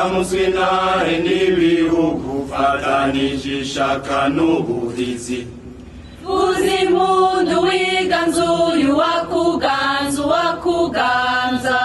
ramuzwe nawe n'ibihugu fatanije ishaka n'ubuhizi uzimpundu wiganzuye wakuganza.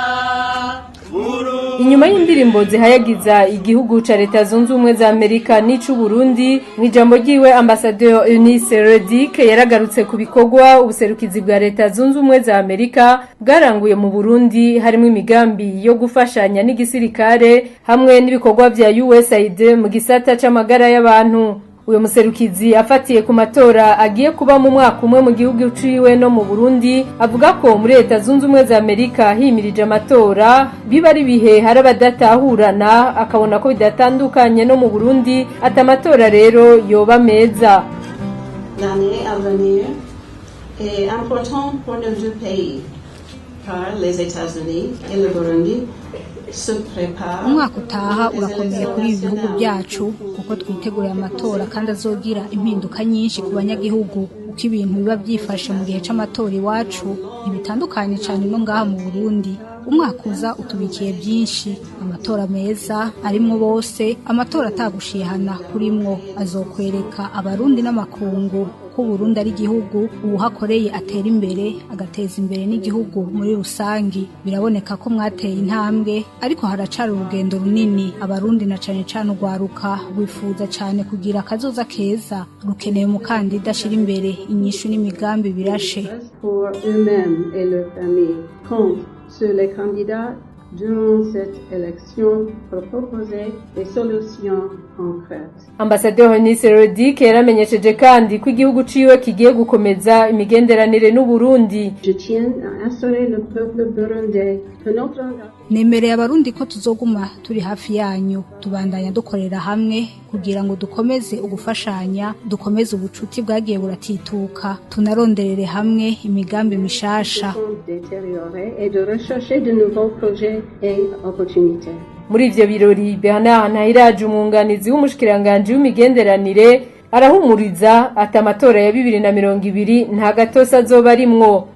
Inyuma y'indirimbo zihayagiza igihugu ca Leta Zunze Ubumwe za Amerika n'icu Burundi, mw'ijambo ryiwe Ambassadeur Eunice Redick yaragarutse ku bikorwa ubuserukizi bwa Leta Zunze Ubumwe za Amerika bwaranguye mu Burundi, harimo imigambi yo gufashanya n'igisirikare hamwe n'ibikorwa vya USAID mu gisata c'amagara y'abantu. Uyo muserukizi afatiye ku matora agiye kuba mu mwaka umwe mu gihugu ciwe no mu Burundi, avuga ko muri Leta Zunze Ubumwe za Amerika himirije amatora biba ari bihe hari abadatahurana, akabona ko bidatandukanye no mu Burundi, ati amatora rero yoba meza. L'année à venir est importante pour nos deux pays, car les États-Unis et le Burundi umwaka utaha urakomeye kuri ibi bihugu byacu kuko twiteguriye amatora kandi azogira impinduka nyinshi ku banyagihugu. Uko ibintu biba byifashe mu gihe c'amatora iwacu ntibitandukanye cyane no ngaha mu Burundi. Umwaka uza utubikiye byinshi, amatora meza arimwo bose, amatora atagushihana kurimwo azokwereka abarundi n'amakungu ko Burundi ari igihugu uhakoreye atera imbere agateza imbere n'igihugu muri rusangi. Biraboneka ko mwateye intambwe, ariko haracari urugendo runini. Abarundi na cane cane urwaruka wifuza cane kugira akazoza keza, rukeneye umukandida ashira imbere inyishu n'imigambi birashe. Pour eux-mêmes et leur famille compte sur les candidats durant cette élection pour proposer des solutions concrètes. Ambassadeur Eunice Redick yaramenyesheje kandi ko igihugu ciwe kigiye gukomeza imigenderanire n'u Burundi. Je tiens à assurer le peuple burundais que notre Nemereye abarundi ko tuzoguma turi hafi yanyu, tubandanya dukorera hamwe kugira ngo dukomeze ugufashanya, dukomeze ubucuti bwagiye buratituka, tunaronderere hamwe imigambi mishasha. Et de rechercher de nouveaux projets et opportunités. Muri ivyo birori, Bernard Ntahiraje, umwunganizi w'umushikiranganje w'imigenderanire, arahumuriza ati amatora ya 2020 nta gatosa azoba arimwo.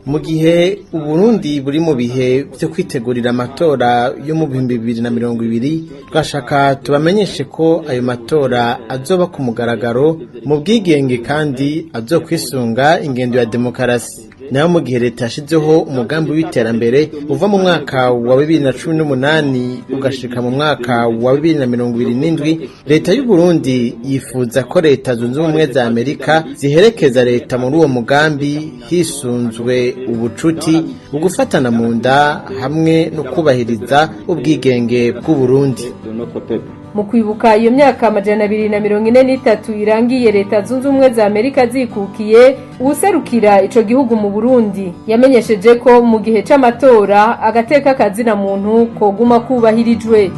Mu gihe Uburundi buri mu bihe byo kwitegurira amatora yo mu 2020, twashaka tubamenyeshe ko ayo matora azoba ku mugaragaro mu bwigenge kandi azokwisunga ingendo ya demokarasi. Naho mu gihe leta yashizeho umugambi w'iterambere uva mu mwaka wa 2018 ugashika mu mwaka wa 2027, leta y'u Burundi yifuza ko Leta Zunze Ubumwe za Amerika ziherekeza leta muri uwo mugambi hisunzwe ubucuti, ugufatana mu nda hamwe no kubahiriza ubwigenge bw'u Burundi. Mu kwibuka iyo myaka 243 irangiye Leta Zunze Ubumwe za Amerika zikukiye, userukira ico gihugu mu Burundi yamenyesheje ko mu gihe c'amatora agateka kazina muntu koguma kubahirijwe.